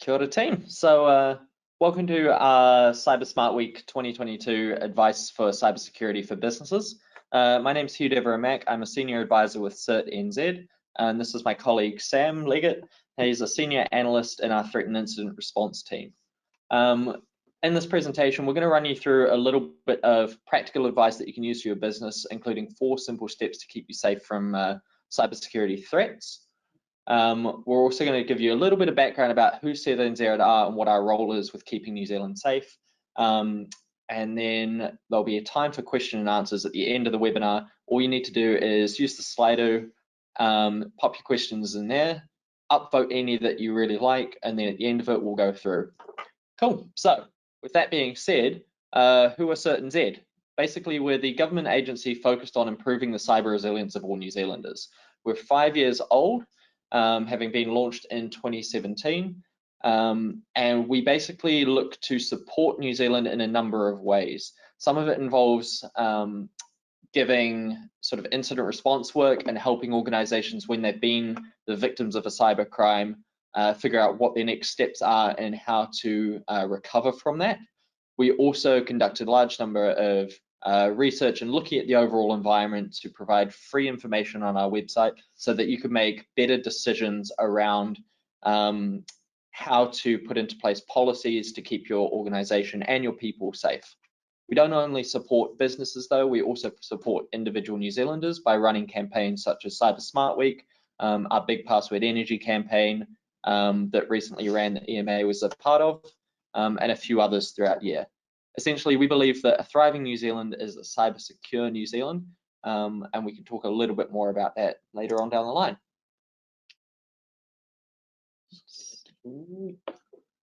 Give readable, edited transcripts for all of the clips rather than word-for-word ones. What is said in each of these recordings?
Kia ora team. So welcome to our Cyber Smart Week 2022 advice for cybersecurity for businesses. My name is Hugh Devereux-Mack. I'm a senior advisor with CERT NZ, and this is my colleague Sam Leggett. He's a senior analyst in our threat and incident response team. In this presentation, we're going to run you through a little bit of practical advice that you can use for your business, including 4 simple steps to keep you safe from cybersecurity threats. We're also going to give you a little bit of background about who CERT NZ are and what our role is with keeping New Zealand safe. And then there'll be a time for question and answers at the end of the webinar. All you need to do is use the Slido, pop your questions in there, upvote any that you really like, and then at the end of it, we'll go through. Cool. So with that being said, who are CERT NZ? Basically, we're the government agency focused on improving the cyber resilience of all New Zealanders. We're 5 years old. Having been launched in 2017, and we basically look to support New Zealand in a number of ways. Some of it involves giving sort of incident response work and helping organizations when they've been the victims of a cyber crime figure out what their next steps are and how to recover from that. We also conducted a large number of research and looking at the overall environment to provide free information on our website so that you can make better decisions around how to put into place policies to keep your organization and your people safe. We don't only support businesses though, we also support individual New Zealanders by running campaigns such as Cyber Smart Week, our big password energy campaign that recently ran that EMA was a part of, and a few others throughout the year. Essentially, we believe that a thriving New Zealand is a cyber secure New Zealand, and we can talk a little bit more about that later on down the line.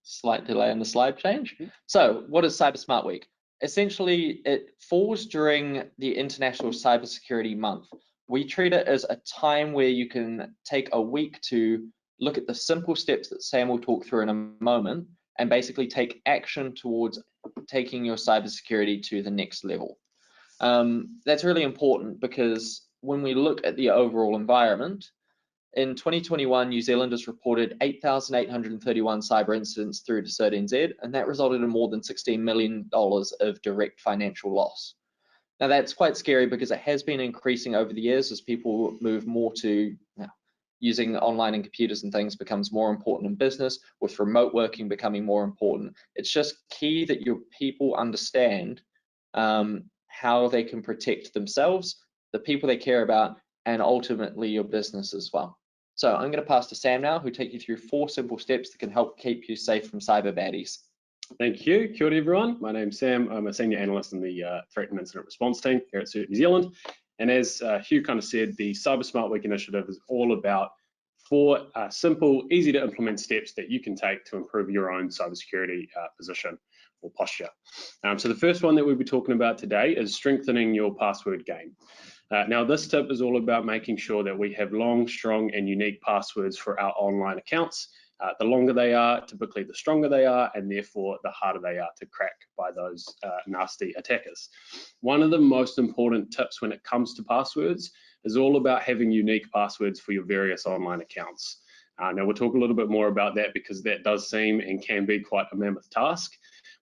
Slight delay in the slide change. So what is Cyber Smart Week? Essentially, it falls during the International Cybersecurity Month. We treat it as a time where you can take a week to look at the simple steps that Sam will talk through in a moment and basically take action towards taking your cybersecurity to the next level. That's really important because when we look at the overall environment, in 2021, New Zealanders reported 8,831 cyber incidents through to CERT NZ, and that resulted in more than $16 million of direct financial loss. Now that's quite scary because it has been increasing over the years as people move more to using online and computers and things becomes more important in business, with remote working becoming more important. It's just key that your people understand how they can protect themselves, the people they care about, and ultimately your business as well. So I'm going to pass to Sam now, who'll take you through 4 simple steps that can help keep you safe from cyber baddies. Thank you. Kia ora everyone. My name's Sam. I'm a senior analyst in the threat and incident response team here at CERT New Zealand. And as Hugh kind of said, the Cyber Smart Week initiative is all about 4 simple, easy to implement steps that you can take to improve your own cybersecurity position or posture. So the first one that we'll be talking about today is strengthening your password game. Now this tip is all about making sure that we have long, strong and unique passwords for our online accounts. The longer they are, typically the stronger they are, and therefore the harder they are to crack by those nasty attackers. One of the most important tips when it comes to passwords is all about having unique passwords for your various online accounts. Now we'll talk a little bit more about that because that does seem and can be quite a mammoth task.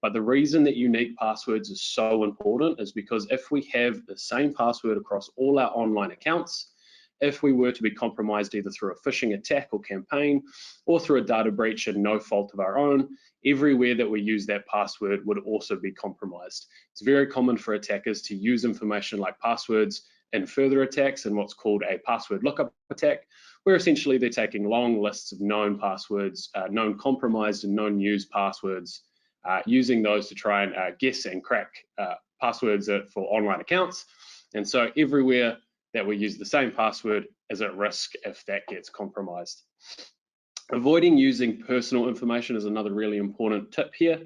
But the reason that unique passwords is so important is because if we have the same password across all our online accounts, if we were to be compromised either through a phishing attack or campaign or through a data breach and no fault of our own, everywhere that we use that password would also be compromised. It's very common for attackers to use information like passwords in further attacks in what's called a password lookup attack, where essentially they're taking long lists of known passwords, known compromised and known used passwords, using those to try and guess and crack passwords for online accounts. And so everywhere that we use the same password is at risk if that gets compromised. Avoiding using personal information is another really important tip here.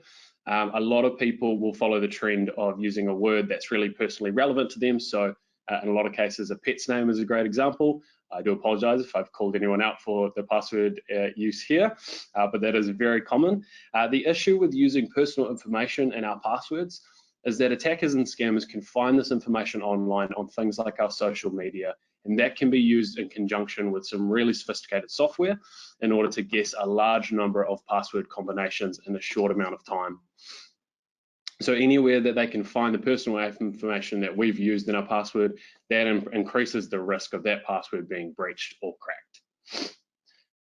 A lot of people will follow the trend of using a word that's really personally relevant to them. So in a lot of cases, a pet's name is a great example. I do apologize if I've called anyone out for the password use here, but that is very common. The issue with using personal information in our passwords is that attackers and scammers can find this information online on things like our social media and that can be used in conjunction with some really sophisticated software in order to guess a large number of password combinations in a short amount of time. So anywhere that they can find the personal information that we've used in our password, that increases the risk of that password being breached or cracked.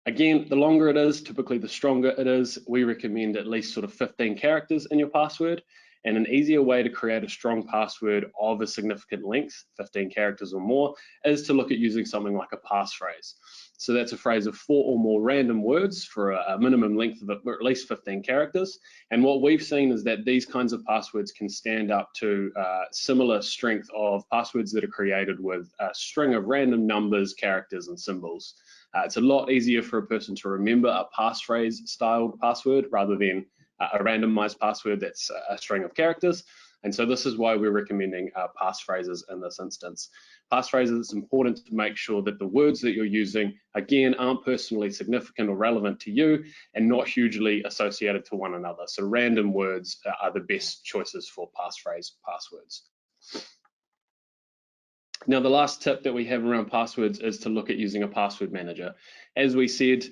Again, the longer it is, typically the stronger it is. We recommend at least sort of 15 characters in your password, and an easier way to create a strong password of a significant length, 15 characters or more, is to look at using something like a passphrase. So that's a phrase of 4 or more random words for a minimum length of at least 15 characters. And what we've seen is that these kinds of passwords can stand up to similar strength of passwords that are created with a string of random numbers, characters, and symbols. It's a lot easier for a person to remember a passphrase styled password rather than a randomized password that's a string of characters. And so this is why we're recommending passphrases in this instance. Passphrases, it's important to make sure that the words that you're using, again, aren't personally significant or relevant to you and not hugely associated to one another. So random words are the best choices for passphrase passwords. Now, the last tip that we have around passwords is to look at using a password manager. As we said,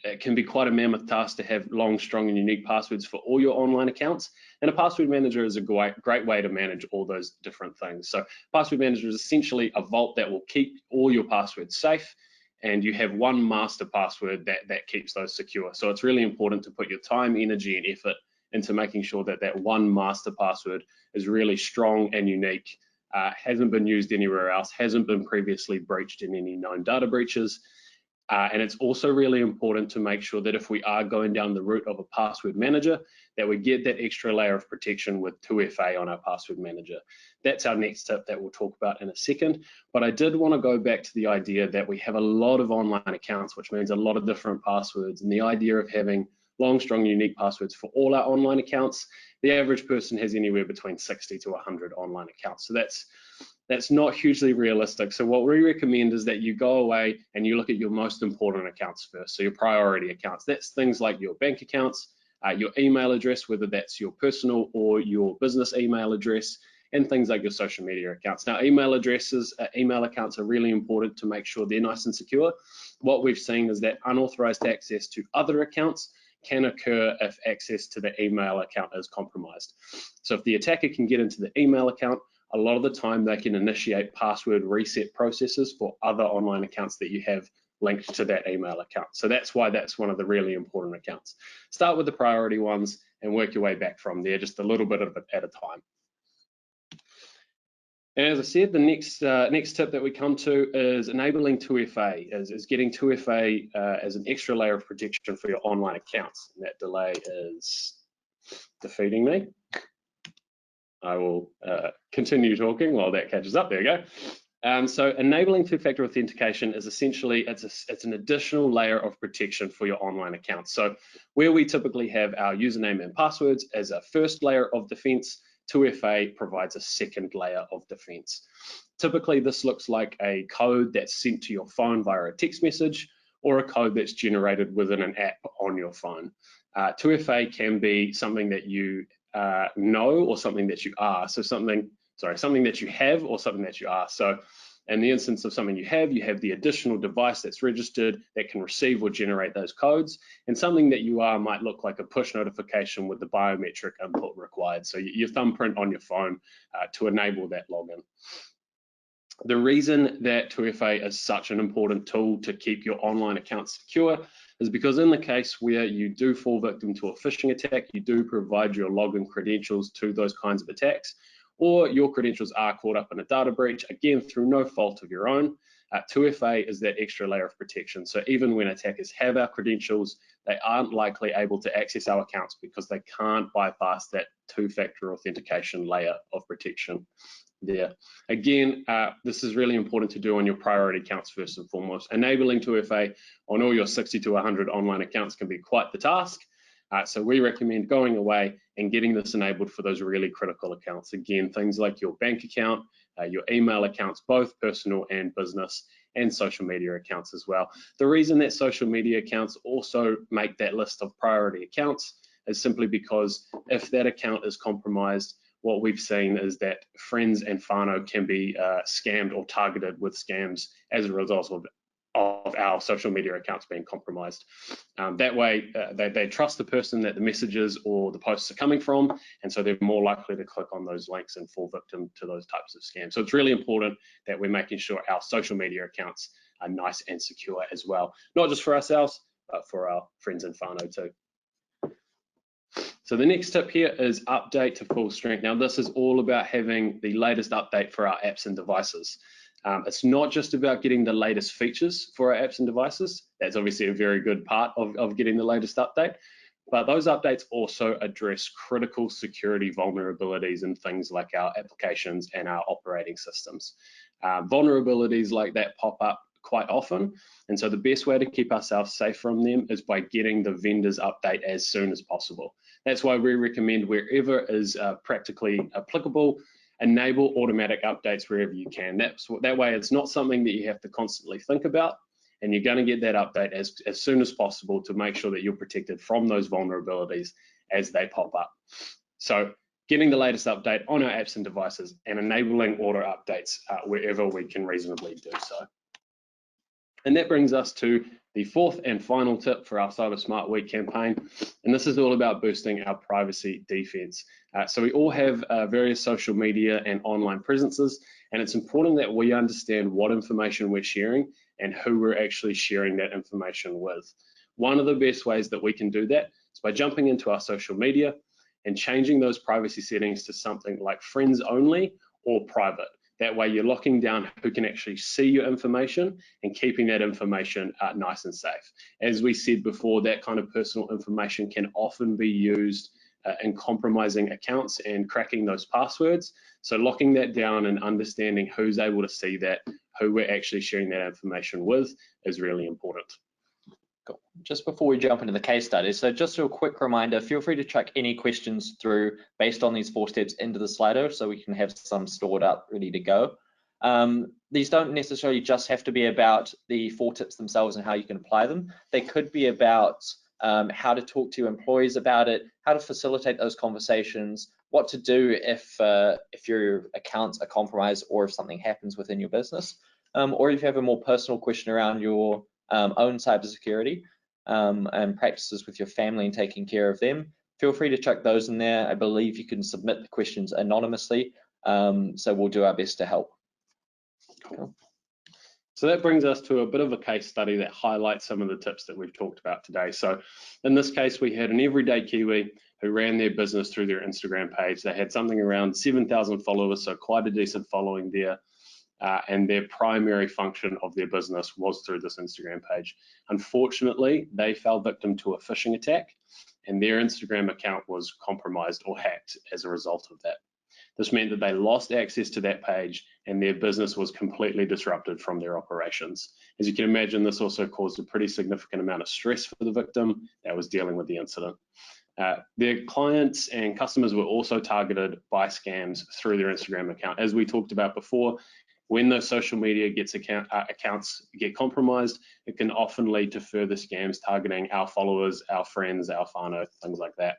it can be quite a mammoth task to have long, strong, and unique passwords for all your online accounts. And a password manager is a great way to manage all those different things. So password manager is essentially a vault that will keep all your passwords safe, and you have one master password that keeps those secure. So it's really important to put your time, energy, and effort into making sure that that one master password is really strong and unique, hasn't been used anywhere else, hasn't been previously breached in any known data breaches. And it's also really important to make sure that if we are going down the route of a password manager, that we get that extra layer of protection with 2FA on our password manager. That's our next tip that we'll talk about in a second. But I did want to go back to the idea that we have a lot of online accounts, which means a lot of different passwords, and the idea of having long, strong, unique passwords for all our online accounts. The average person has anywhere between 60 to 100 online accounts. So that's not hugely realistic. So what we recommend is that you go away and you look at your most important accounts first. So your priority accounts, that's things like your bank accounts, your email address, whether that's your personal or your business email address, and things like your social media accounts. Now, email addresses, email accounts are really important to make sure they're nice and secure. What we've seen is that unauthorized access to other accounts can occur if access to the email account is compromised. So if the attacker can get into the email account, a lot of the time they can initiate password reset processes for other online accounts that you have linked to that email account. So that's why that's one of the really important accounts. Start with the priority ones and work your way back from there, just a little bit of it at a time. And as I said, the next tip that we come to is enabling 2FA, is getting 2FA as an extra layer of protection for your online accounts. And that delay is defeating me. I will continue talking while that catches up. There we go. So enabling two-factor authentication is essentially, it's an additional layer of protection for your online accounts. So where we typically have our username and passwords as a first layer of defense, 2FA provides a second layer of defense. Typically, this looks like a code that's sent to your phone via a text message or a code that's generated within an app on your phone. 2FA can be something that you know or something that you are. So something that you have or something that you are. So in the instance of something you have the additional device that's registered that can receive or generate those codes, and something that you are might look like a push notification with the biometric input required. So your thumbprint on your phone to enable that login. The reason that 2FA is such an important tool to keep your online accounts secure is because in the case where you do fall victim to a phishing attack, you do provide your login credentials to those kinds of attacks, or your credentials are caught up in a data breach, again, through no fault of your own. 2FA is that extra layer of protection. So even when attackers have our credentials, they aren't likely able to access our accounts because they can't bypass that two-factor authentication layer of protection there. Again, this is really important to do on your priority accounts first and foremost. Enabling 2FA on all your 60 to 100 online accounts can be quite the task. So we recommend going away and getting this enabled for those really critical accounts. Again, things like your bank account, your email accounts, both personal and business, and social media accounts as well. The reason that social media accounts also make that list of priority accounts is simply because if that account is compromised, what we've seen is that friends and whānau can be scammed or targeted with scams as a result of our social media accounts being compromised. That way, they trust the person that the messages or the posts are coming from, and so they're more likely to click on those links and fall victim to those types of scams. So it's really important that we're making sure our social media accounts are nice and secure as well, not just for ourselves, but for our friends and whānau too. So the next tip here is update to full strength. Now this is all about having the latest update for our apps and devices. It's not just about getting the latest features for our apps and devices. That's obviously a very good part of getting the latest update, but those updates also address critical security vulnerabilities in things like our applications and our operating systems. Vulnerabilities like that pop up quite often, and so the best way to keep ourselves safe from them is by getting the vendor's update as soon as possible. That's why we recommend, wherever is practically applicable, enable automatic updates wherever you can. That way it's not something that you have to constantly think about, and you're going to get that update as soon as possible to make sure that you're protected from those vulnerabilities as they pop up. So getting the latest update on our apps and devices and enabling auto updates wherever we can reasonably do so. And that brings us to the fourth and final tip for our Cyber Smart Week campaign, and this is all about boosting our privacy defense. So we all have various social media and online presences, and it's important that we understand what information we're sharing and who we're actually sharing that information with. One of the best ways that we can do that is by jumping into our social media and changing those privacy settings to something like friends only or private. That way you're locking down who can actually see your information and keeping that information nice and safe. As we said before, that kind of personal information can often be used in compromising accounts and cracking those passwords. So locking that down and understanding who's able to see that, who we're actually sharing that information with, is really important. Cool. Just before we jump into the case study, so just a quick reminder, feel free to chuck any questions through based on these 4 steps into the Slido so we can have some stored up ready to go. These don't necessarily just have to be about the 4 tips themselves and how you can apply them. They could be about how to talk to your employees about it, how to facilitate those conversations, what to do if your accounts are compromised or if something happens within your business, or if you have a more personal question around your own cybersecurity and practices with your family and taking care of them. Feel free to chuck those in there. I believe you can submit the questions anonymously, so we'll do our best to help. Cool. So that brings us to a bit of a case study that highlights some of the tips that we've talked about today. So in this case, we had an everyday Kiwi who ran their business through their Instagram page. They had something around 7,000 followers, so quite a decent following there. And their primary function of their business was through this Instagram page. Unfortunately, they fell victim to a phishing attack, and their Instagram account was compromised or hacked as a result of that. This meant that they lost access to that page and their business was completely disrupted from their operations. As you can imagine, this also caused a pretty significant amount of stress for the victim that was dealing with the incident. Their clients and customers were also targeted by scams through their Instagram account. As we talked about before, when those social media accounts get compromised, it can often lead to further scams targeting our followers, our friends, our whānau, things like that.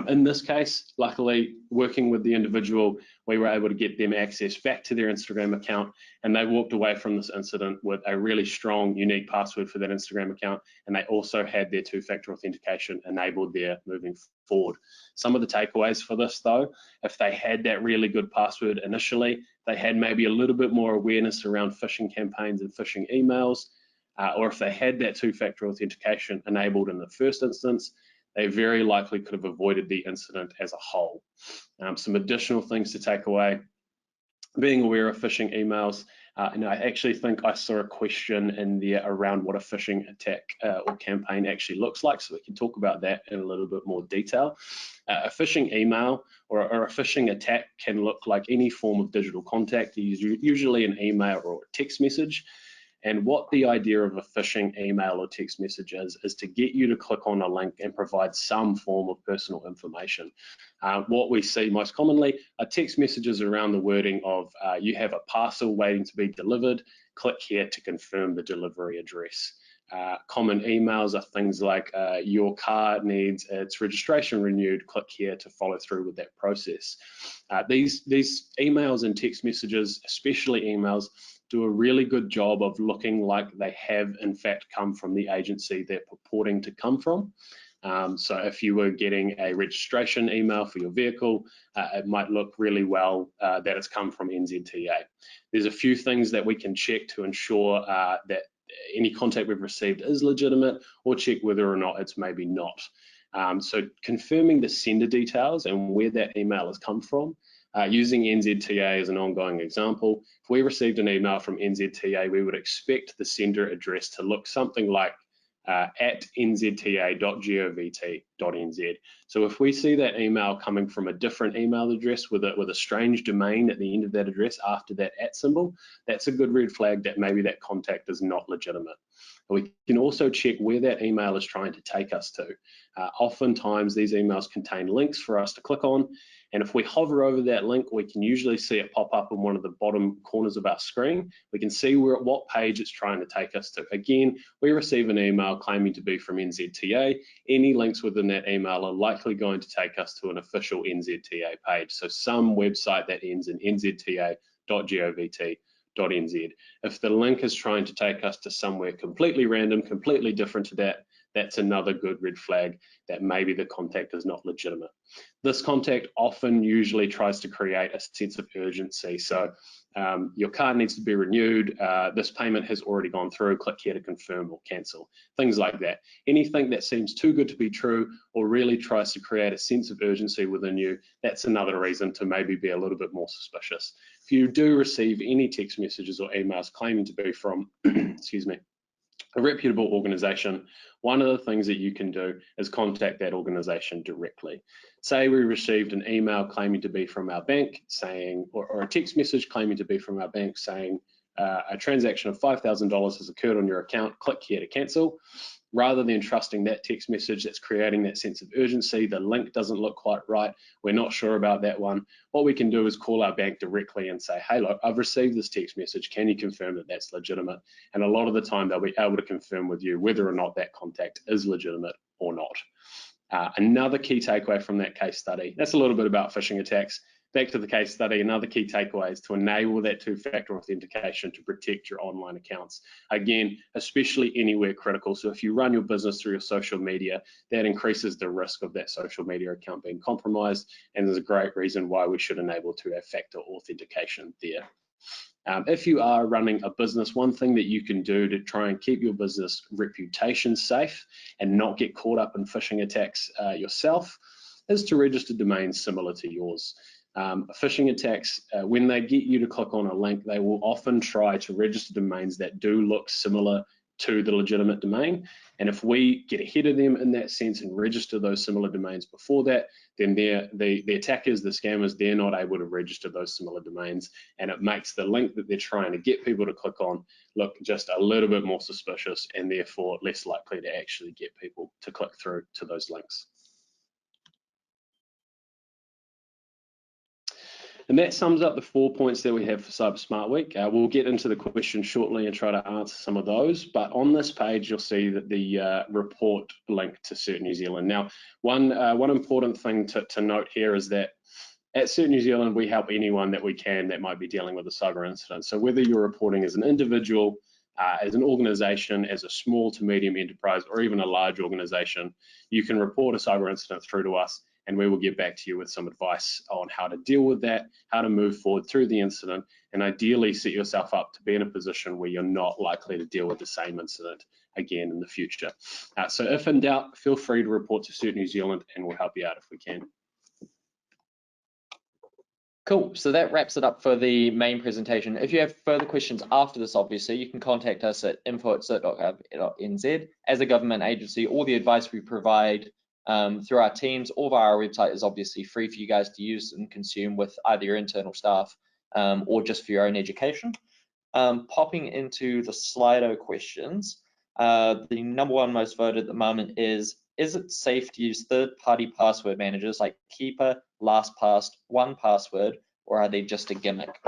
In this case, luckily, working with the individual, we were able to get them access back to their Instagram account, and they walked away from this incident with a really strong, unique password for that Instagram account, and they also had their 2-factor authentication enabled there moving forward. Some of the takeaways for this, though, if they had that really good password initially, they had maybe a little bit more awareness around phishing campaigns and phishing emails, or if they had that 2-factor authentication enabled in the first instance, they very likely could have avoided the incident as a whole. Some additional things to take away: being aware of phishing emails. And I actually think I saw a question in there around what a phishing attack or campaign actually looks like, so we can talk about that in a little bit more detail. A phishing email or a phishing attack can look like any form of digital contact, usually an email or a text message. And what the idea of a phishing email or text message is to get you to click on a link and provide some form of personal information. What we see most commonly are text messages around the wording of you have a parcel waiting to be delivered, click here to confirm the delivery address. Common emails are things like, your car needs its registration renewed, click here to follow through with that process. These emails and text messages, especially emails, do a really good job of looking like they have in fact come from the agency they're purporting to come from. So if you were getting a registration email for your vehicle, it might look really well that it's come from NZTA. There's a few things that we can check to ensure that any contact we've received is legitimate, or check whether or not it's maybe not. So confirming the sender details and where that email has come from, using NZTA as an ongoing example, if we received an email from NZTA, we would expect the sender address to look something like at nzta.govt.nz. So if we see that email coming from a different email address with a strange domain at the end of that address after that @ symbol, that's a good red flag that maybe that contact is not legitimate. We can also check where that email is trying to take us to. Oftentimes these emails contain links for us to click on, and if we hover over that link, we can usually see it pop up in one of the bottom corners of our screen. We can see what page it's trying to take us to. Again, we receive an email claiming to be from NZTA. Any links within that email are likely going to take us to an official NZTA page. So some website that ends in nzta.govt.nz. If the link is trying to take us to somewhere completely random, completely different to that, that's another good red flag that maybe the contact is not legitimate. This contact often usually tries to create a sense of urgency. So your card needs to be renewed, this payment has already gone through, click here to confirm or cancel, things like that. Anything that seems too good to be true or really tries to create a sense of urgency within you, that's another reason to maybe be a little bit more suspicious. If you do receive any text messages or emails claiming to be from, excuse me, a reputable organization, one of the things that you can do is contact that organization directly. Say we received an email claiming to be from our bank saying, or a text message claiming to be from our bank saying, a transaction of $5,000 has occurred on your account, click here to cancel. Rather than trusting that text message that's creating that sense of urgency, the link doesn't look quite right, we're not sure about that one, what we can do is call our bank directly and say, hey, look, I've received this text message, can you confirm that that's legitimate? And a lot of the time they'll be able to confirm with you whether or not that contact is legitimate or not. Another key takeaway from that case study, that's a little bit about phishing attacks. Back to the case study, another key takeaway is to enable that two-factor authentication to protect your online accounts. Again, especially anywhere critical. So if you run your business through your social media, that increases the risk of that social media account being compromised. And there's a great reason why we should enable two-factor authentication there. If you are running a business, one thing that you can do to try and keep your business reputation safe and not get caught up in phishing attacks yourself is to register domains similar to yours. Phishing attacks, when they get you to click on a link, they will often try to register domains that do look similar to the legitimate domain. And if we get ahead of them in that sense and register those similar domains before that, then the attackers, the scammers, they're not able to register those similar domains. And it makes the link that they're trying to get people to click on look just a little bit more suspicious and therefore less likely to actually get people to click through to those links. And that sums up the 4 points that we have for Cyber Smart Week. We'll get into the questions shortly and try to answer some of those. But on this page, you'll see that the report link to CERT New Zealand. Now, one important thing to note here is that at CERT New Zealand, we help anyone that we can that might be dealing with a cyber incident. So whether you're reporting as an individual, as an organization, as a small to medium enterprise, or even a large organization, you can report a cyber incident through to us, and we will get back to you with some advice on how to deal with that, how to move forward through the incident, and ideally set yourself up to be in a position where you're not likely to deal with the same incident again in the future. So if in doubt, feel free to report to CERT New Zealand and we'll help you out if we can. Cool, so that wraps it up for the main presentation. If you have further questions after this, obviously, you can contact us at info@cert.gov.nz. As a government agency, all the advice we provide through our teams or via our website is obviously free for you guys to use and consume with either your internal staff or just for your own education. Popping into the Slido questions, the number one most voted at the moment is it safe to use third-party password managers like Keeper, Lastpass, 1Password, or are they just a gimmick?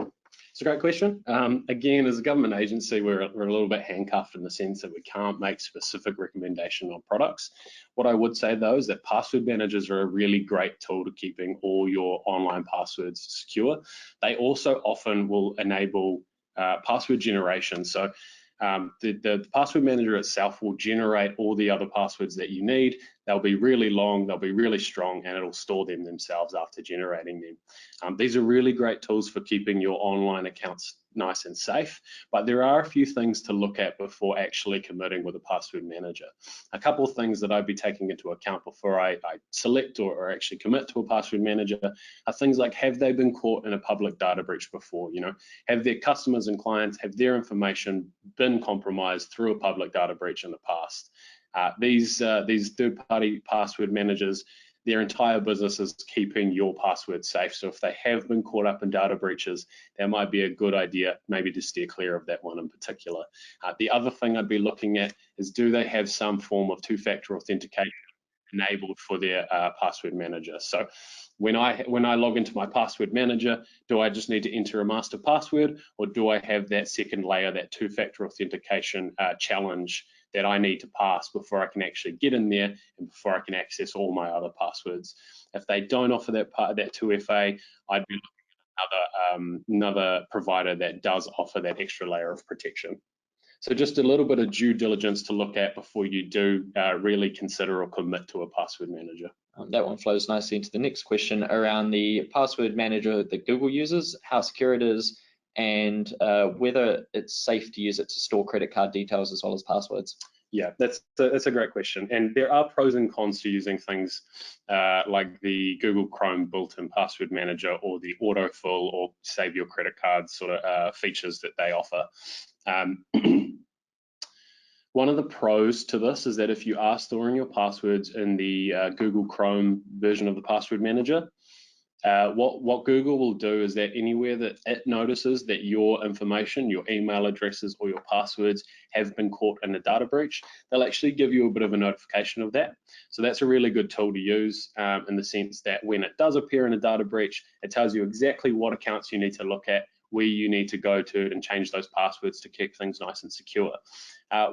It's a great question. Again, as a government agency, we're a little bit handcuffed in the sense that we can't make specific recommendation on products. What I would say though is that password managers are a really great tool to keeping all your online passwords secure. They also often will enable password generation. So the password manager itself will generate all the other passwords that you need. They'll be really long, they'll be really strong, and it'll store them themselves after generating them. These are really great tools for keeping your online accounts nice and safe, but there are a few things to look at before actually committing with a password manager. A couple of things that I'd be taking into account before I select or actually commit to a password manager are things like, have they been caught in a public data breach before? You know, have their customers and clients, have their information been compromised through a public data breach in the past? These third-party password managers, their entire business is keeping your password safe. So if they have been caught up in data breaches, that might be a good idea, maybe to steer clear of that one in particular. The other thing I'd be looking at is, do they have some form of two-factor authentication enabled for their password manager? So when I log into my password manager, do I just need to enter a master password, or do I have that second layer, that two-factor authentication challenge that I need to pass before I can actually get in there and before I can access all my other passwords? If they don't offer that 2FA, I'd be looking at another provider that does offer that extra layer of protection. So just a little bit of due diligence to look at before you do really consider or commit to a password manager. That one flows nicely into the next question around the password manager that Google uses, how secure it is, and whether it's safe to use it to store credit card details as well as passwords. Yeah, that's a great question. And there are pros and cons to using things like the Google Chrome built-in password manager or the autofill or save your credit card sort of features that they offer. One of the pros to this is that if you are storing your passwords in the Google Chrome version of the password manager, what Google will do is that anywhere that it notices that your information, your email addresses or your passwords have been caught in a data breach, they'll actually give you a bit of a notification of that. So that's a really good tool to use in the sense that when it does appear in a data breach, it tells you exactly what accounts you need to look at, where you need to go to and change those passwords to keep things nice and secure.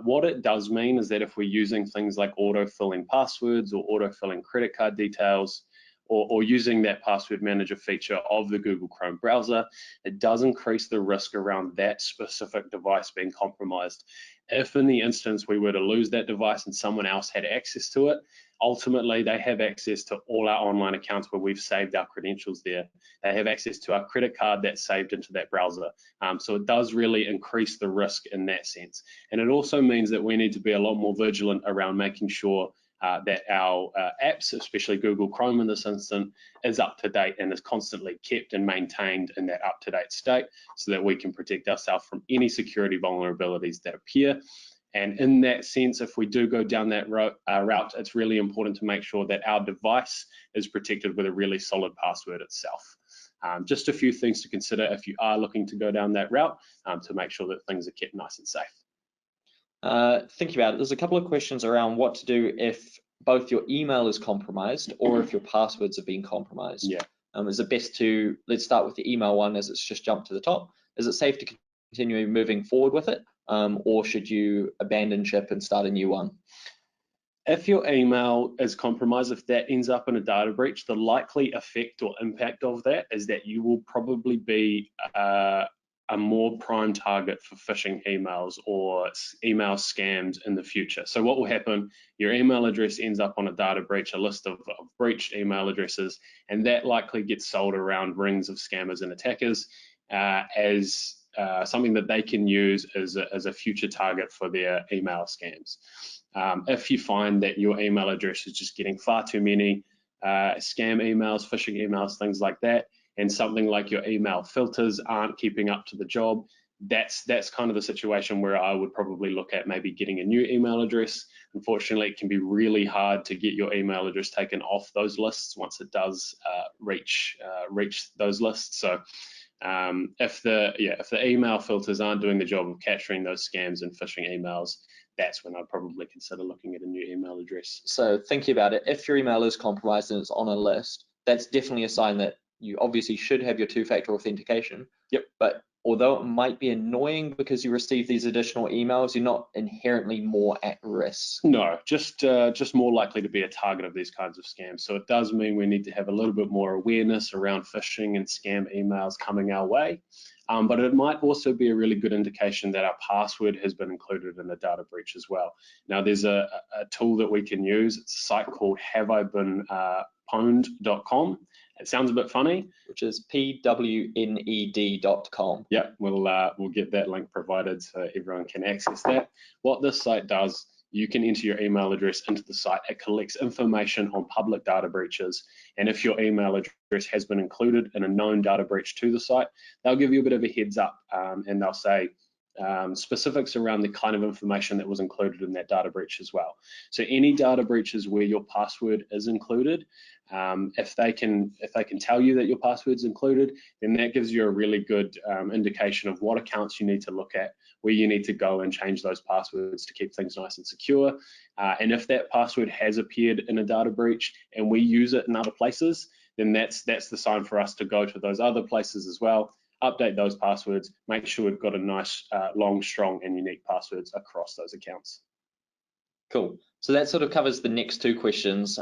What it does mean is that if we're using things like auto-filling passwords or auto-filling credit card details, or using that password manager feature of the Google Chrome browser, it does increase the risk around that specific device being compromised. If in the instance we were to lose that device and someone else had access to it, ultimately they have access to all our online accounts where we've saved our credentials there. They have access to our credit card that's saved into that browser. So it does really increase the risk in that sense. And it also means that we need to be a lot more vigilant around making sure that our apps, especially Google Chrome in this instance, is up to date and is constantly kept and maintained in that up to date state so that we can protect ourselves from any security vulnerabilities that appear. And in that sense, if we do go down that route, it's really important to make sure that our device is protected with a really solid password itself. Just a few things to consider if you are looking to go down that route to make sure that things are kept nice and safe. Thinking about it, there's a couple of questions around what to do if both your email is compromised or if your passwords have been compromised. Yeah. Is it best to, let's start with the email one as it's just jumped to the top. Is it safe to continue moving forward with it, or should you abandon ship and start a new one? If your email is compromised, if that ends up in a data breach, the likely effect or impact of that is that you will probably be a more prime target for phishing emails or email scams in the future. So what will happen, your email address ends up on a data breach, a list of breached email addresses, and that likely gets sold around rings of scammers and attackers as something that they can use as a future target for their email scams. If you find that your email address is just getting far too many scam emails, phishing emails, things like that, and something like your email filters aren't keeping up to the job, that's kind of the situation where I would probably look at maybe getting a new email address. Unfortunately, it can be really hard to get your email address taken off those lists once it does reach those lists. So if the email filters aren't doing the job of capturing those scams and phishing emails, that's when I'd probably consider looking at a new email address. So thinking about it, if your email is compromised and it's on a list, that's definitely a sign that you obviously should have your two-factor authentication. Yep. But although it might be annoying because you receive these additional emails, you're not inherently more at risk. No, just more likely to be a target of these kinds of scams. So it does mean we need to have a little bit more awareness around phishing and scam emails coming our way. But it might also be a really good indication that our password has been included in a data breach as well. Now, there's a tool that we can use. It's a site called haveibeenpwned.com. It sounds a bit funny, which is pwned.com. Yeah, we'll get that link provided so everyone can access that. What this site does, you can enter your email address into the site. It collects information on public data breaches, and if your email address has been included in a known data breach to the site, they'll give you a bit of a heads up, and they'll say specifics around the kind of information that was included in that data breach as well. So any data breaches where your password is included, if they can tell you that your password's included, then that gives you a really good indication of what accounts you need to look at, where you need to go and change those passwords to keep things nice and secure. And if that password has appeared in a data breach and we use it in other places, then that's the sign for us to go to those other places as well, update those passwords, make sure we've got a nice, long, strong, and unique passwords across those accounts. Cool. So that sort of covers the next two questions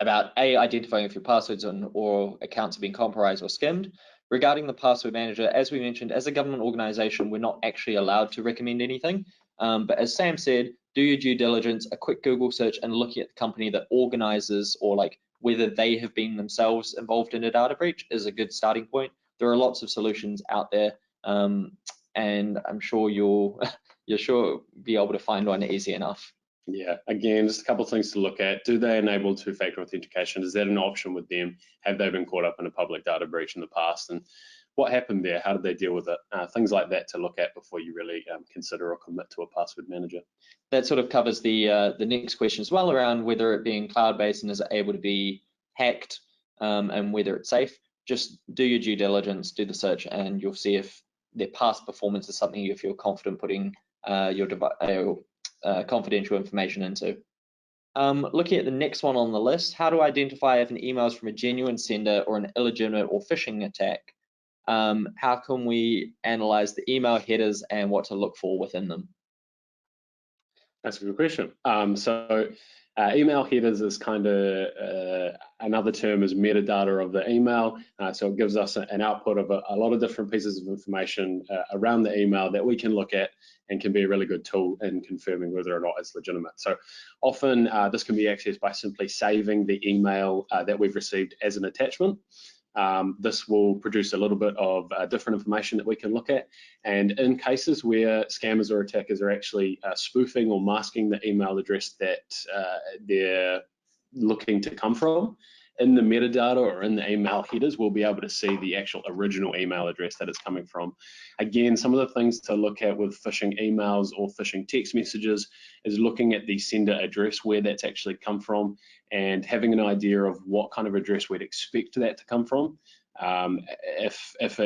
about identifying if your passwords or accounts have been compromised or skimmed. Regarding the password manager, as we mentioned, as a government organization, we're not actually allowed to recommend anything. But as Sam said, do your due diligence, a quick Google search, and looking at the company that organizes or like whether they have been themselves involved in a data breach is a good starting point. There are lots of solutions out there, and I'm sure you'll be able to find one easy enough. Yeah, again, just a couple of things to look at. Do they enable two-factor authentication? Is that an option with them? Have they been caught up in a public data breach in the past? And what happened there? How did they deal with it? Things like that to look at before you really consider or commit to a password manager. That sort of covers the next question as well, around whether it being cloud-based and is it able to be hacked, and whether it's safe. Just do your due diligence, do the search, and you'll see if their past performance is something you feel confident putting your confidential information into. Looking at the next one on the list, how to identify if an email is from a genuine sender or an illegitimate or phishing attack. How can we analyze the email headers and what to look for within them? That's a good question. Email headers is kind of another term is metadata of the email. So it gives us an output of a lot of different pieces of information around the email that we can look at and can be a really good tool in confirming whether or not it's legitimate. So often this can be accessed by simply saving the email that we've received as an attachment. This will produce a little bit of different information that we can look at. And in cases where scammers or attackers are actually spoofing or masking the email address that they're looking to come from, in the metadata or in the email headers, we'll be able to see the actual original email address that it's coming from. Again, some of the things to look at with phishing emails or phishing text messages is looking at the sender address, where that's actually come from, and having an idea of what kind of address we'd expect that to come from. If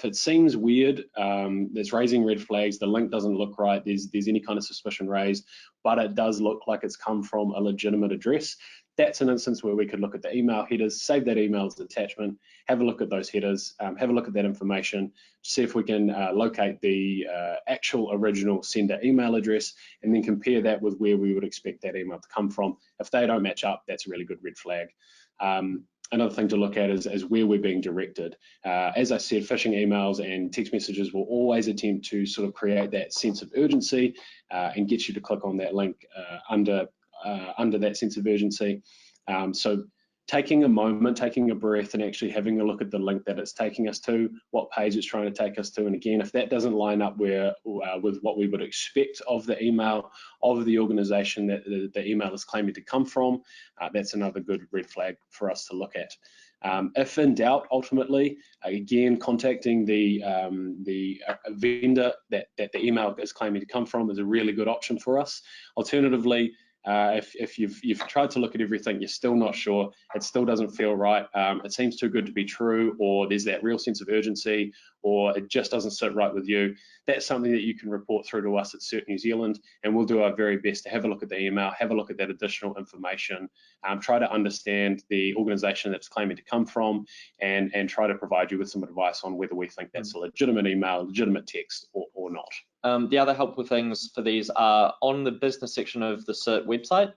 it seems weird, there's raising red flags, the link doesn't look right, there's any kind of suspicion raised, but it does look like it's come from a legitimate address, that's an instance where we could look at the email headers, save that email as an attachment, have a look at those headers, have a look at that information, see if we can locate the actual original sender email address, and then compare that with where we would expect that email to come from. If they don't match up, that's a really good red flag. Another thing to look at is where we're being directed. As I said, phishing emails and text messages will always attempt to sort of create that sense of urgency and get you to click on that link under that sense of urgency. So taking a moment, taking a breath, and actually having a look at the link that it's taking us to, what page it's trying to take us to. And again, if that doesn't line up with what we would expect of the email, of the organization that the email is claiming to come from, that's another good red flag for us to look at. If in doubt, ultimately, again, contacting the vendor that the email is claiming to come from is a really good option for us. Alternatively, If you've tried to look at everything, you're still not sure, it still doesn't feel right, it seems too good to be true, or there's that real sense of urgency, or it just doesn't sit right with you, that's something that you can report through to us at CERT New Zealand, and we'll do our very best to have a look at the email, have a look at that additional information, try to understand the organisation that it's claiming to come from, and try to provide you with some advice on whether we think that's a legitimate email, legitimate text, or not. The other helpful things for these are on the business section of the CERT website.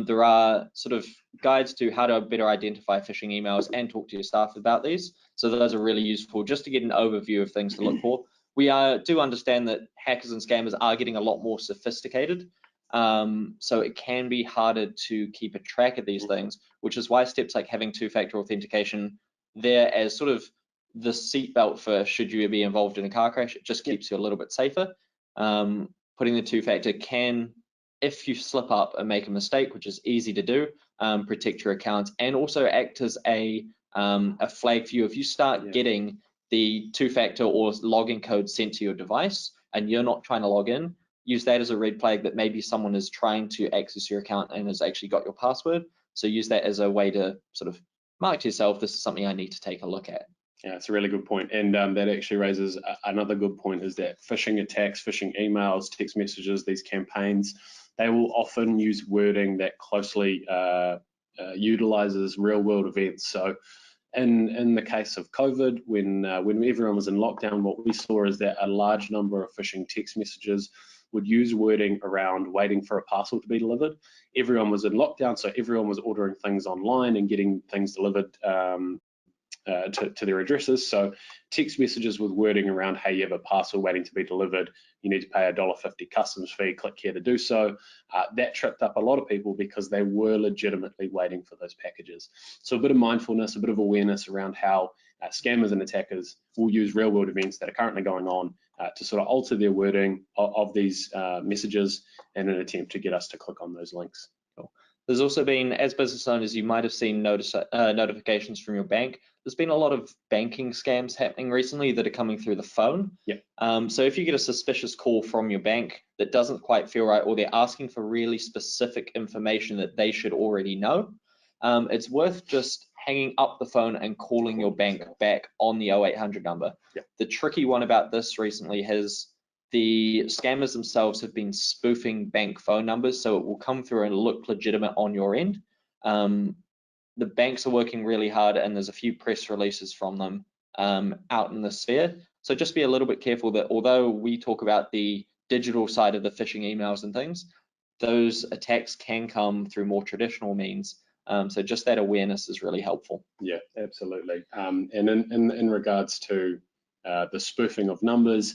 There are sort of guides to how to better identify phishing emails and talk to your staff about these. So those are really useful just to get an overview of things to look for. We do understand that hackers and scammers are getting a lot more sophisticated. So it can be harder to keep a track of these things, which is why steps like having two-factor authentication there as sort of the seatbelt for should you be involved in a car crash, it just keeps you a little bit safer. Putting the two-factor can, if you slip up and make a mistake, which is easy to do, protect your accounts, and also act as a flag for you. If you start getting the two-factor or login code sent to your device and you're not trying to log in, use that as a red flag that maybe someone is trying to access your account and has actually got your password. So use that as a way to sort of mark to yourself, this is something I need to take a look at. Yeah, it's a really good point, and that actually raises another good point, is that phishing attacks, phishing emails, text messages, these campaigns, they will often use wording that closely utilizes real-world events. So in the case of COVID, when everyone was in lockdown, what we saw is that a large number of phishing text messages would use wording around waiting for a parcel to be delivered. Everyone was in lockdown, so everyone was ordering things online and getting things delivered to their addresses. So text messages with wording around, hey, you have a parcel waiting to be delivered, you need to pay $1.50 customs fee, click here to do so. That tripped up a lot of people because they were legitimately waiting for those packages. So a bit of mindfulness, a bit of awareness around how scammers and attackers will use real world events that are currently going on to sort of alter their wording of these messages in an attempt to get us to click on those links. Cool. There's also been, as business owners, you might have seen notifications from your bank. There's been a lot of banking scams happening recently that are coming through the phone. So if you get a suspicious call from your bank that doesn't quite feel right, or they're asking for really specific information that they should already know, it's worth just hanging up the phone and calling your bank back on the 0800 number. The tricky one about this recently has the scammers themselves have been spoofing bank phone numbers, so it will come through and look legitimate on your end. The banks are working really hard, and there's a few press releases from them out in the sphere. So just be a little bit careful that although we talk about the digital side of the phishing emails and things, those attacks can come through more traditional means. So just that awareness is really helpful. Yeah, absolutely. And in regards to the spoofing of numbers,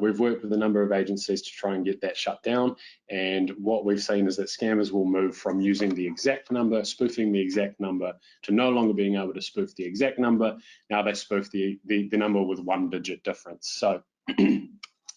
we've worked with a number of agencies to try and get that shut down, and what we've seen is that scammers will move from using the exact number, spoofing the exact number, to no longer being able to spoof the exact number. Now they spoof the number with 1-digit difference. So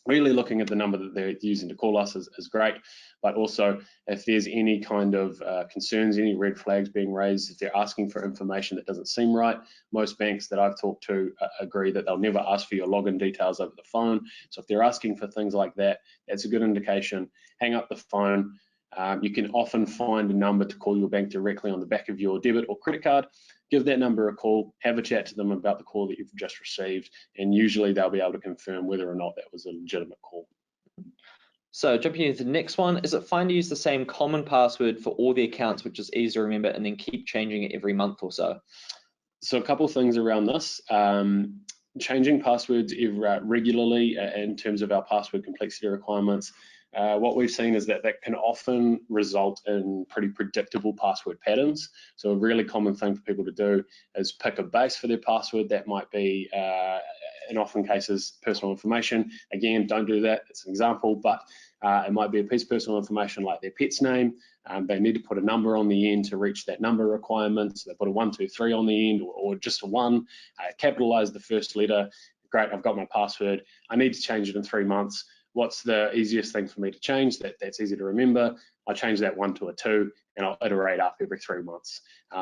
really looking at the number that they're using to call us is great, but also if there's any kind of concerns, any red flags being raised, if they're asking for information that doesn't seem right, most banks that I've talked to agree that they'll never ask for your login details over the phone. So if they're asking for things like that, that's a good indication. Hang up the phone. You can often find a number to call your bank directly on the back of your debit or credit card. Give that number a call, have a chat to them about the call that you've just received, and usually they'll be able to confirm whether or not that was a legitimate call. So jumping into the next one, is it fine to use the same common password for all the accounts, which is easy to remember, and then keep changing it every month or so? So a couple of things around this. Changing passwords regularly in terms of our password complexity requirements. What we've seen is that can often result in pretty predictable password patterns. So a really common thing for people to do is pick a base for their password. That might be, in often cases, personal information. Again, don't do that, it's an example, but it might be a piece of personal information like their pet's name. They need to put a number on the end to reach that number requirement. So they put a 1, 2, 3 on the end, or just a 1, capitalize the first letter. Great, I've got my password. I need to change it in 3 months. What's the easiest thing for me to change that's easy to remember? I'll change that 1 to a 2, and I'll iterate up every 3 months.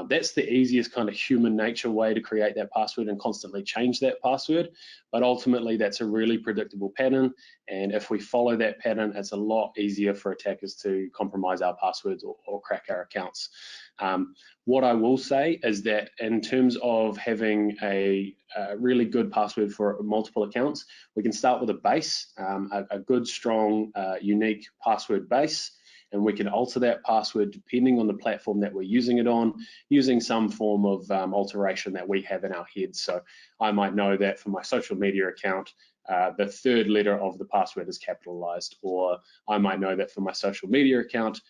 That's the easiest kind of human nature way to create that password and constantly change that password. But ultimately, that's a really predictable pattern. And if we follow that pattern, it's a lot easier for attackers to compromise our passwords or crack our accounts. What I will say is that in terms of having a really good password for multiple accounts, we can start with a base, a good, strong, unique password base. And we can alter that password depending on the platform that we're using it on, using some form of alteration that we have in our heads. So I might know that for my social media account, the third letter of the password is capitalized, or I might know that for my social media account,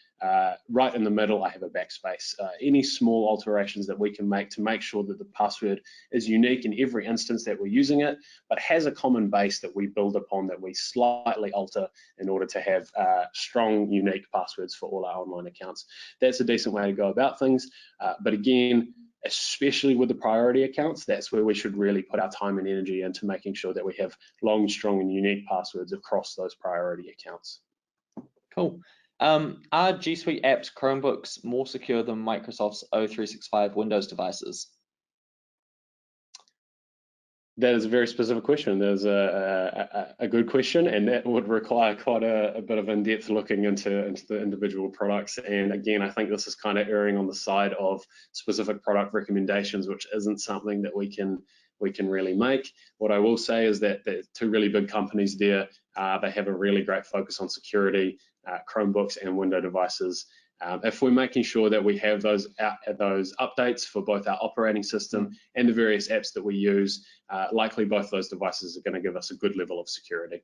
right in the middle, I have a backspace. Any small alterations that we can make to make sure that the password is unique in every instance that we're using it, but has a common base that we build upon, that we slightly alter in order to have strong, unique passwords for all our online accounts. That's a decent way to go about things. But again, especially with the priority accounts, that's where we should really put our time and energy into making sure that we have long, strong, and unique passwords across those priority accounts. Cool. Are G Suite apps Chromebooks more secure than Microsoft's O365 Windows devices? That is a very specific question. There's a good question, and that would require quite a bit of in-depth looking into the individual products. And again, I think this is kind of erring on the side of specific product recommendations, which isn't something that we can really make. What I will say is that the two really big companies there, they have a really great focus on security, Chromebooks and Windows devices. If we're making sure that we have those updates for both our operating system and the various apps that we use, likely both those devices are going to give us a good level of security.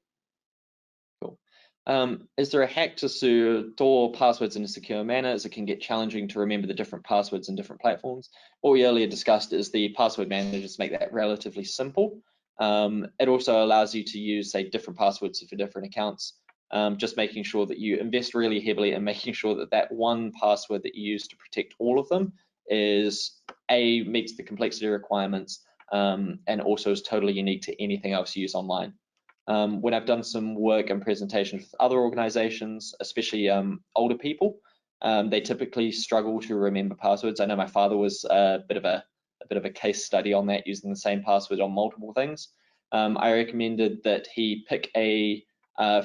Cool. Is there a hack to store passwords in a secure manner, as it can get challenging to remember the different passwords in different platforms? What we earlier discussed is the password managers make that relatively simple. It also allows you to use, say, different passwords for different accounts. Just making sure that you invest really heavily in making sure that that one password that you use to protect all of them meets the complexity requirements, and also is totally unique to anything else you use online. When I've done some work and presentations with other organizations, especially older people, they typically struggle to remember passwords. I know my father was a bit of a case study on that, using the same password on multiple things. I recommended that he pick a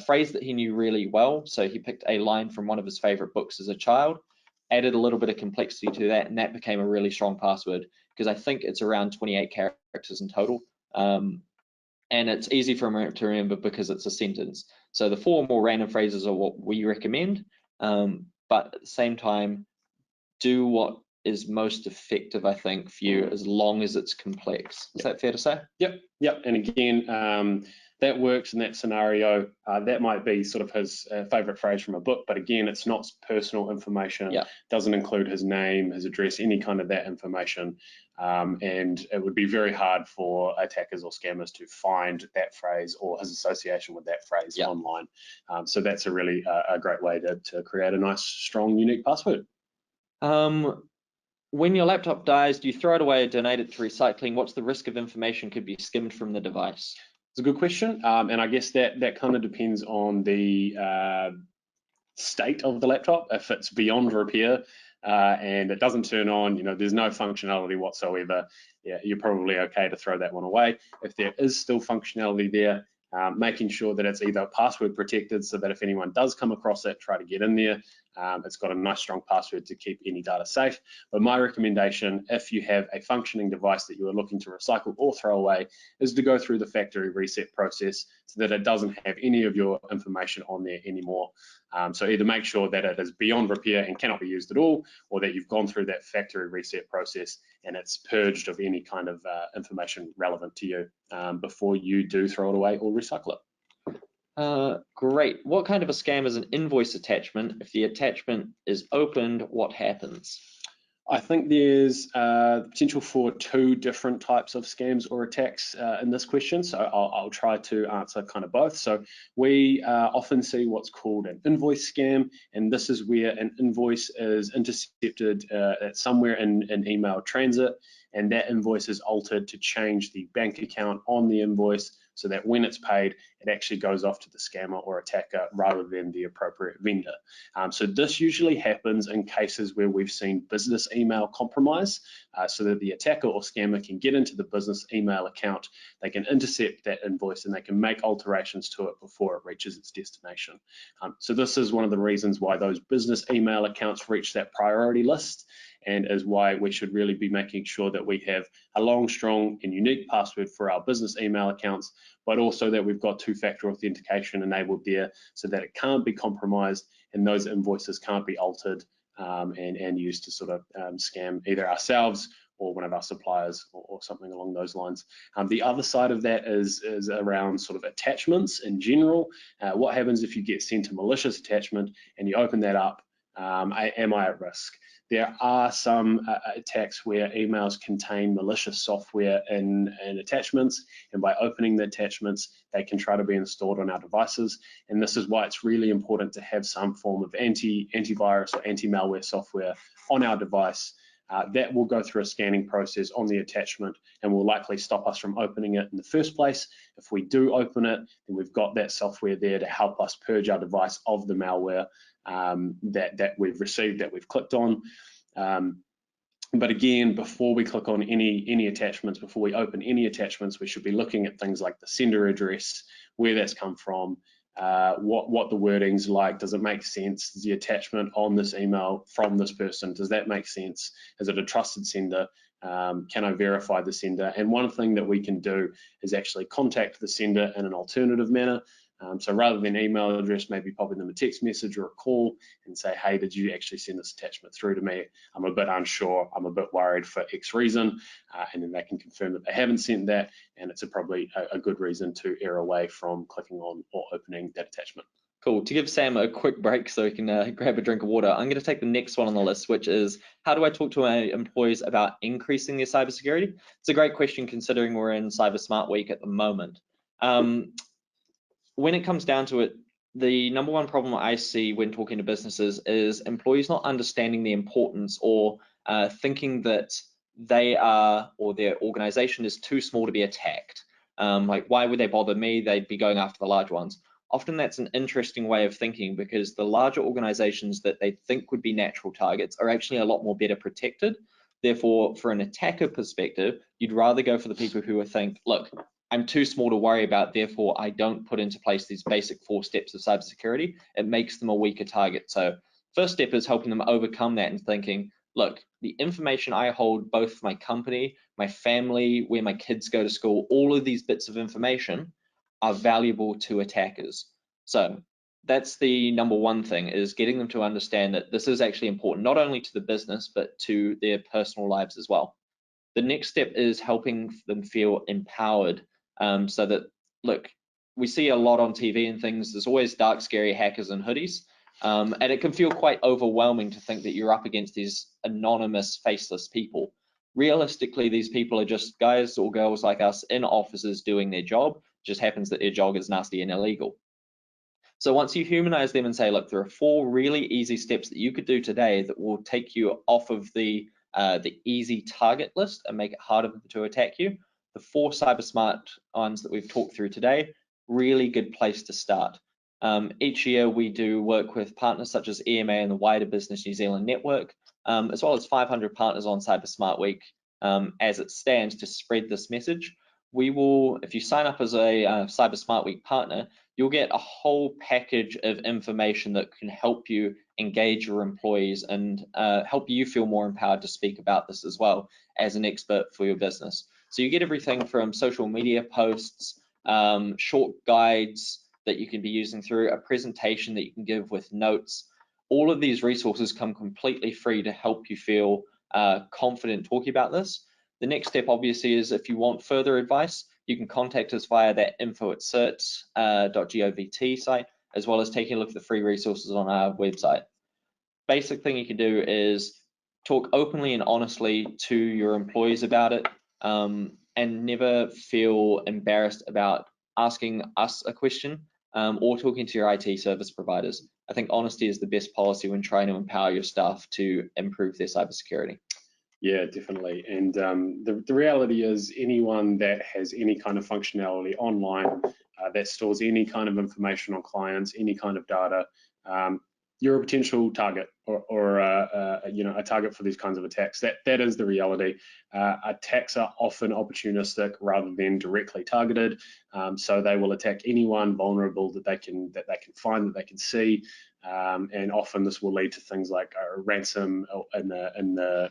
phrase that he knew really well. So he picked a line from one of his favorite books as a child, added a little bit of complexity to that, and that became a really strong password, because I think it's around 28 characters in total. And it's easy for him to remember because it's a sentence. So the 4 more random phrases are what we recommend, but at the same time, do what is most effective, I think, for you, as long as it's complex. Is that fair to say? Yep. And again, that works in that scenario. That might be sort of his favorite phrase from a book, but again, it's not personal information. Doesn't include his name, his address, any kind of that information. And it would be very hard for attackers or scammers to find that phrase or his association with that phrase online. So that's a really a great way to create a nice, strong, unique password. When your laptop dies, do you throw it away or donate it to recycling? What's the risk of information could be skimmed from the device? It's a good question, and I guess that kind of depends on the state of the laptop. If it's beyond repair and it doesn't turn on, there's no functionality whatsoever, you're probably okay to throw that one away. If there is still functionality there, making sure that it's either password protected, so that if anyone does come across it, try to get in there, it's got a nice strong password to keep any data safe. But my recommendation, if you have a functioning device that you are looking to recycle or throw away, is to go through the factory reset process so that it doesn't have any of your information on there anymore. So either make sure that it is beyond repair and cannot be used at all, or that you've gone through that factory reset process and it's purged of any kind of information relevant to you before you do throw it away or recycle it. Great. What kind of a scam is an invoice attachment? If the attachment is opened, what happens? I think there's potential for 2 different types of scams or attacks in this question, so I'll try to answer kind of both. So we often see what's called an invoice scam, and this is where an invoice is intercepted somewhere in email transit, and that invoice is altered to change the bank account on the invoice so that when it's paid, it actually goes off to the scammer or attacker rather than the appropriate vendor. So this usually happens in cases where we've seen business email compromise, so that the attacker or scammer can get into the business email account, they can intercept that invoice, and they can make alterations to it before it reaches its destination. So this is one of the reasons why those business email accounts reach that priority list, and is why we should really be making sure that we have a long, strong, and unique password for our business email accounts, but also that we've got two-factor authentication enabled there so that it can't be compromised and those invoices can't be altered and used to sort of scam either ourselves or one of our suppliers or something along those lines. The other side of that is around sort of attachments in general. What happens if you get sent a malicious attachment and you open that up? Am I at risk? There are some attacks where emails contain malicious software and attachments, and by opening the attachments, they can try to be installed on our devices. And this is why it's really important to have some form of antivirus or anti-malware software on our device that will go through a scanning process on the attachment and will likely stop us from opening it in the first place. If we do open it, then we've got that software there to help us purge our device of the malware that we've received, that we've clicked on. But again, before we click on any attachments, before we open any attachments, we should be looking at things like the sender address, where that's come from, what the wording's like. Does it make sense? Is the attachment on this email from this person? Does that make sense? Is it a trusted sender? Can I verify the sender? And one thing that we can do is actually contact the sender in an alternative manner. So rather than email address, maybe popping them a text message or a call and say, hey, did you actually send this attachment through to me? I'm a bit unsure, I'm a bit worried for X reason, and then they can confirm that they haven't sent that, and it's probably a good reason to err away from clicking on or opening that attachment. Cool. To give Sam a quick break so he can grab a drink of water, I'm going to take the next one on the list, which is how do I talk to my employees about increasing their cybersecurity? It's a great question considering we're in Cyber Smart Week at the moment. When it comes down to it, the number one problem I see when talking to businesses is employees not understanding the importance or thinking that they are, or their organization is too small to be attacked. Like, why would they bother me? They'd be going after the large ones. Often that's an interesting way of thinking because the larger organizations that they think would be natural targets are actually a lot more better protected. Therefore, for an attacker perspective, you'd rather go for the people who think, look, I'm too small to worry about, therefore I don't put into place these basic 4 steps of cybersecurity. It makes them a weaker target. So first step is helping them overcome that and thinking, look, the information I hold, both for my company, my family, where my kids go to school, all of these bits of information are valuable to attackers. So that's the number one thing, is getting them to understand that this is actually important, not only to the business, but to their personal lives as well. The next step is helping them feel empowered. So that, look, we see a lot on TV and things, there's always dark, scary hackers in hoodies. And it can feel quite overwhelming to think that you're up against these anonymous, faceless people. Realistically, these people are just guys or girls like us in offices doing their job. Just happens that their job is nasty and illegal. So once you humanize them and say, look, there are 4 really easy steps that you could do today that will take you off of the easy target list and make it harder to attack you. The 4 cyber smart ones that we've talked through today, really good place to start. Each year we do work with partners such as EMA and the wider Business New Zealand network, as well as 500 partners on Cyber Smart Week as it stands to spread this message. We will, if you sign up as a Cyber Smart Week partner, you'll get a whole package of information that can help you engage your employees and help you feel more empowered to speak about this as well as an expert for your business. So you get everything from social media posts, short guides that you can be using through, a presentation that you can give with notes. All of these resources come completely free to help you feel confident talking about this. The next step obviously is if you want further advice, you can contact us via that info@cert.govt site, as well as taking a look at the free resources on our website. Basic thing you can do is talk openly and honestly to your employees about it, and never feel embarrassed about asking us a question or talking to your IT service providers. I think honesty is the best policy when trying to empower your staff to improve their cybersecurity. Yeah, definitely. And the reality is anyone that has any kind of functionality online that stores any kind of information on clients, any kind of data, you're a potential target or a target for these kinds of attacks. That is the reality. Attacks are often opportunistic rather than directly targeted. So they will attack anyone vulnerable that they can find, that they can see. And often this will lead to things like a ransom in the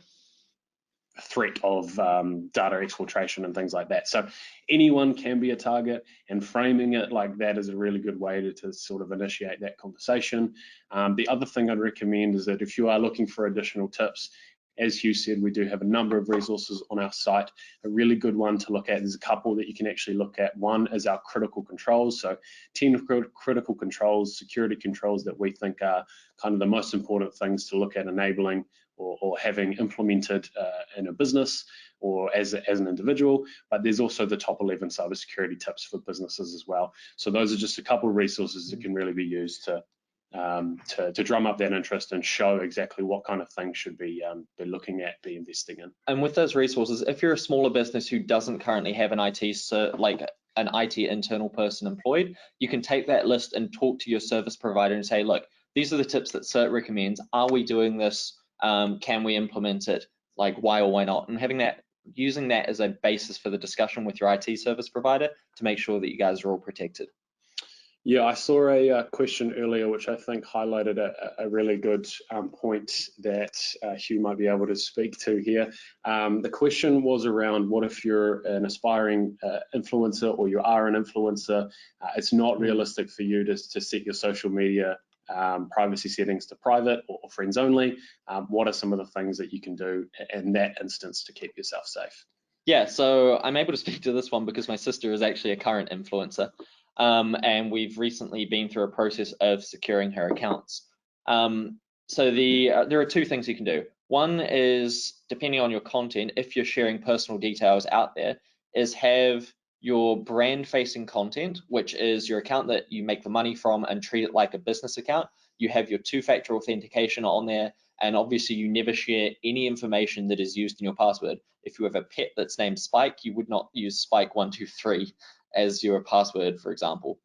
threat of data exfiltration and things like that. So anyone can be a target, and framing it like that is a really good way to sort of initiate that conversation. The other thing I'd recommend is that if you are looking for additional tips, as Hugh said, we do have a number of resources on our site. A really good one to look at, there's a couple that you can actually look at. One is our critical controls. So 10 critical controls, security controls that we think are kind of the most important things to look at enabling or having implemented in a business or as an individual. But there's also the top 11 cybersecurity tips for businesses as well. So those are just a couple of resources that can really be used to drum up that interest and show exactly what kind of things should be looking at, be investing in. And with those resources, if you're a smaller business who doesn't currently have an IT internal person employed, you can take that list and talk to your service provider and say, look, these are the tips that CERT recommends. Are we doing this? Can we implement it? Like, why or why not? And using that as a basis for the discussion with your IT service provider to make sure that you guys are all protected. Yeah, I saw a question earlier, which I think highlighted a really good point that Hugh might be able to speak to here. The question was around, what if you're an aspiring influencer, or you are an influencer? It's not realistic for you to set your social media privacy settings to private or friends only. What are some of the things that you can do in that instance to keep yourself safe? Yeah, so I'm able to speak to this one because my sister is actually a current influencer. And we've recently been through a process of securing her accounts. So there are two things you can do. One is, depending on your content, if you're sharing personal details out there, is have your brand-facing content, which is your account that you make the money from, and treat it like a business account. You have your two-factor authentication on there, and obviously you never share any information that is used in your password. If you have a pet that's named Spike, you would not use Spike123 as your password, for example.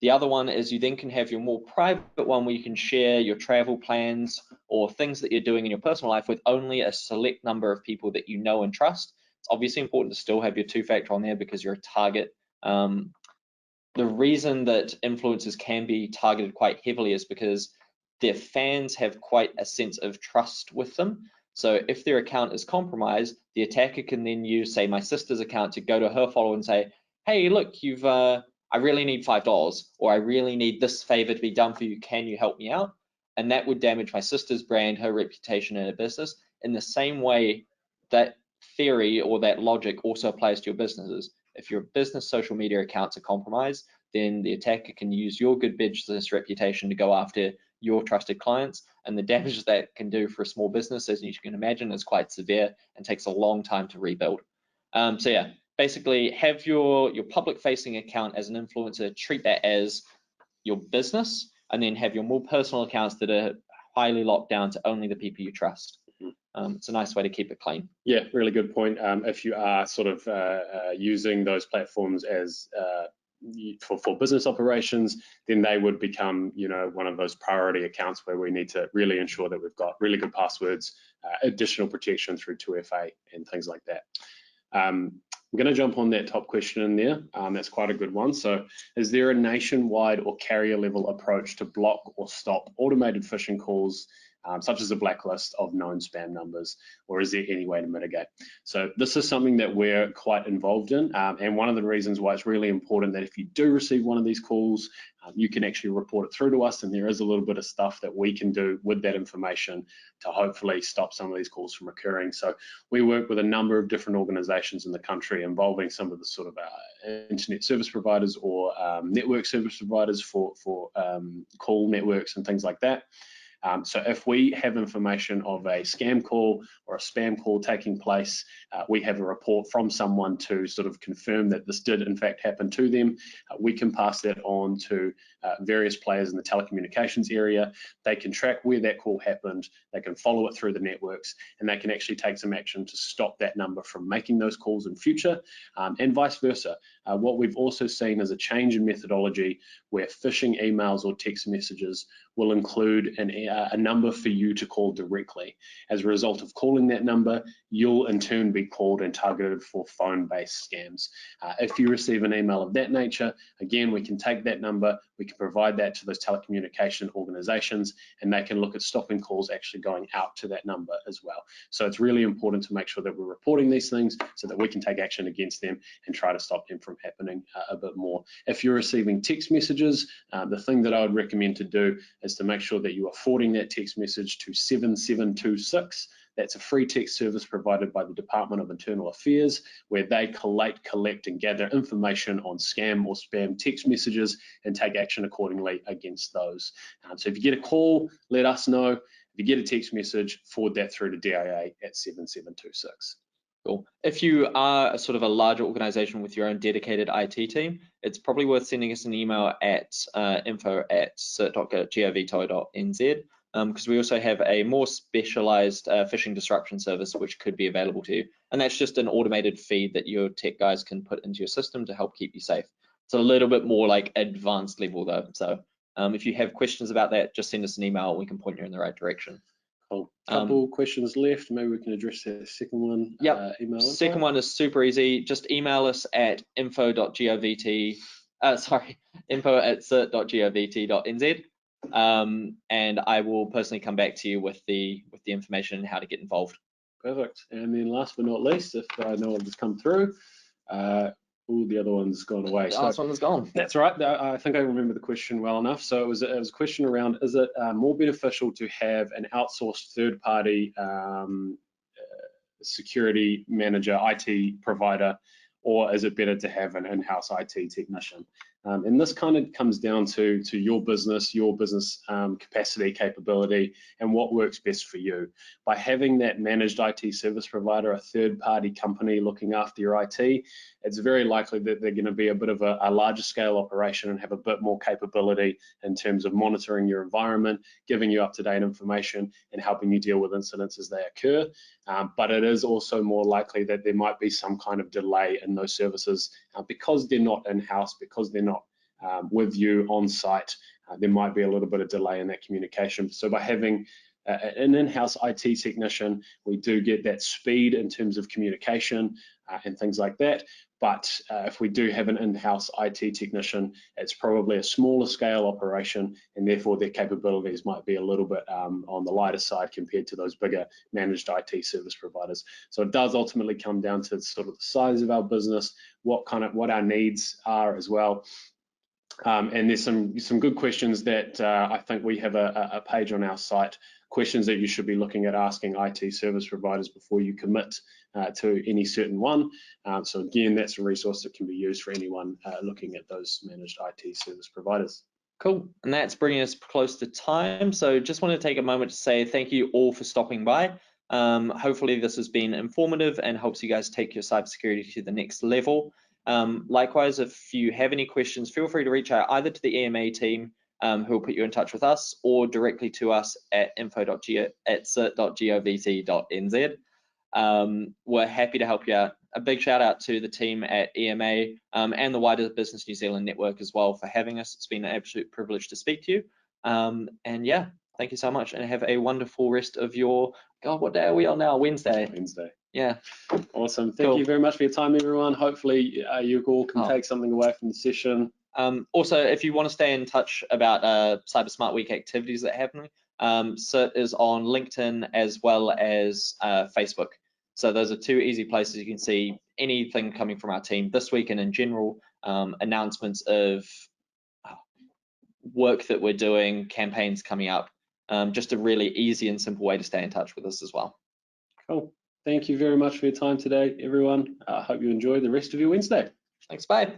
The other one is you then can have your more private one where you can share your travel plans or things that you're doing in your personal life with only a select number of people that you know and trust. It's obviously important to still have your two-factor on there because you're a target. The reason that influencers can be targeted quite heavily is because their fans have quite a sense of trust with them. So if their account is compromised, the attacker can then use, say, my sister's account to go to her follower and say, hey, look, I really need $5, or I really need this favor to be done for you. Can you help me out? And that would damage my sister's brand, her reputation, and her business. In the same way, that theory or that logic also applies to your businesses. If your business social media accounts are compromised, then the attacker can use your good business reputation to go after your trusted clients, and the damage that can do for a small business, as you can imagine, is quite severe and takes a long time to rebuild. So yeah, basically have your public facing account as an influencer, treat that as your business, and then have your more personal accounts that are highly locked down to only the people you trust. It's a nice way to keep it clean. Yeah, really good point. If you are sort of using those platforms as for business operations, then they would become, one of those priority accounts where we need to really ensure that we've got really good passwords, additional protection through 2FA and things like that. I'm going to jump on that top question in there. That's quite a good one. So, is there a nationwide or carrier level approach to block or stop automated phishing calls, such as a blacklist of known spam numbers, or is there any way to mitigate? So this is something that we're quite involved in, and one of the reasons why it's really important that if you do receive one of these calls, you can actually report it through to us, and there is a little bit of stuff that we can do with that information to hopefully stop some of these calls from occurring. So we work with a number of different organizations in the country involving some of the sort of internet service providers or network service providers for call networks and things like that. So if we have information of a scam call or a spam call taking place, we have a report from someone to sort of confirm that this did in fact happen to them. We can pass that on to various players in the telecommunications area. They can track where that call happened, they can follow it through the networks, and they can actually take some action to stop that number from making those calls in future, and vice versa. What we've also seen is a change in methodology where phishing emails or text messages will include a number for you to call directly. As a result of calling that number, you'll in turn be called and targeted for phone-based scams. If you receive an email of that nature, again, we can take that number, we can provide that to those telecommunication organizations, and they can look at stopping calls actually going out to that number as well. So it's really important to make sure that we're reporting these things so that we can take action against them and try to stop them from happening a bit more. If you're receiving text messages, the thing that I would recommend to do is to make sure that you are forwarding that text message to 7726. That's a free text service provided by the Department of Internal Affairs, where they collect and gather information on scam or spam text messages and take action accordingly against those. So if you get a call, let us know. If you get a text message, forward that through to DIA at 7726. Cool. If you are a sort of a larger organization with your own dedicated IT team, it's probably worth sending us an email at info@cert.gov.nz, because we also have a more specialized phishing disruption service which could be available to you. And that's just an automated feed that your tech guys can put into your system to help keep you safe. It's a little bit more like advanced level though. So if you have questions about that, just send us an email. We can point you in the right direction. Cool. Couple questions left. Maybe we can address that second one. Yep. Email second one is super easy. Just email us at info@cert.govt.nz, and I will personally come back to you with the information and how to get involved. Perfect. And then last but not least, if I know what has come through, the other one's gone away. The last one is gone. That's right. I think I remember the question well enough. So it was a question around, is it more beneficial to have an outsourced third-party security manager, IT provider, or is it better to have an in-house IT technician? And this kind of comes down to your business capacity, capability, and what works best for you. By having that managed IT service provider, a third-party company looking after your IT, it's very likely that they're going to be a bit of a larger scale operation and have a bit more capability in terms of monitoring your environment, giving you up-to-date information, and helping you deal with incidents as they occur. But it is also more likely that there might be some kind of delay in those services because they're not in-house, because they're not with you on site. There might be a little bit of delay in that communication. So by having an in-house IT technician, we do get that speed in terms of communication and things like that. But if we do have an in-house IT technician, it's probably a smaller scale operation, and therefore their capabilities might be a little bit on the lighter side compared to those bigger managed IT service providers. So it does ultimately come down to sort of the size of our business, what our needs are as well. And there's some good questions that I think we have a page on our site, questions that you should be looking at asking IT service providers before you commit to any certain one. So again, that's a resource that can be used for anyone looking at those managed IT service providers. Cool, and that's bringing us close to time. So just want to take a moment to say thank you all for stopping by. Hopefully this has been informative and helps you guys take your cybersecurity to the next level. Likewise, if you have any questions, feel free to reach out either to the EMA team, who will put you in touch with us, or directly to us at info@cert.govt.nz. We're happy to help you out. A big shout out to the team at EMA and the wider Business New Zealand network as well for having us. It's been an absolute privilege to speak to you. And yeah, thank you so much, and have a wonderful rest of your, God, what day are we on now? Wednesday. Yeah. Awesome. Thank you very much for your time, everyone. Hopefully you all can take something away from the session. Also, if you want to stay in touch about Cyber Smart Week activities that are happening, CERT is on LinkedIn as well as Facebook. So those are two easy places you can see anything coming from our team this week, and in general, announcements of work that we're doing, campaigns coming up. Just a really easy and simple way to stay in touch with us as well. Cool. Thank you very much for your time today, everyone. I hope you enjoy the rest of your Wednesday. Thanks, bye.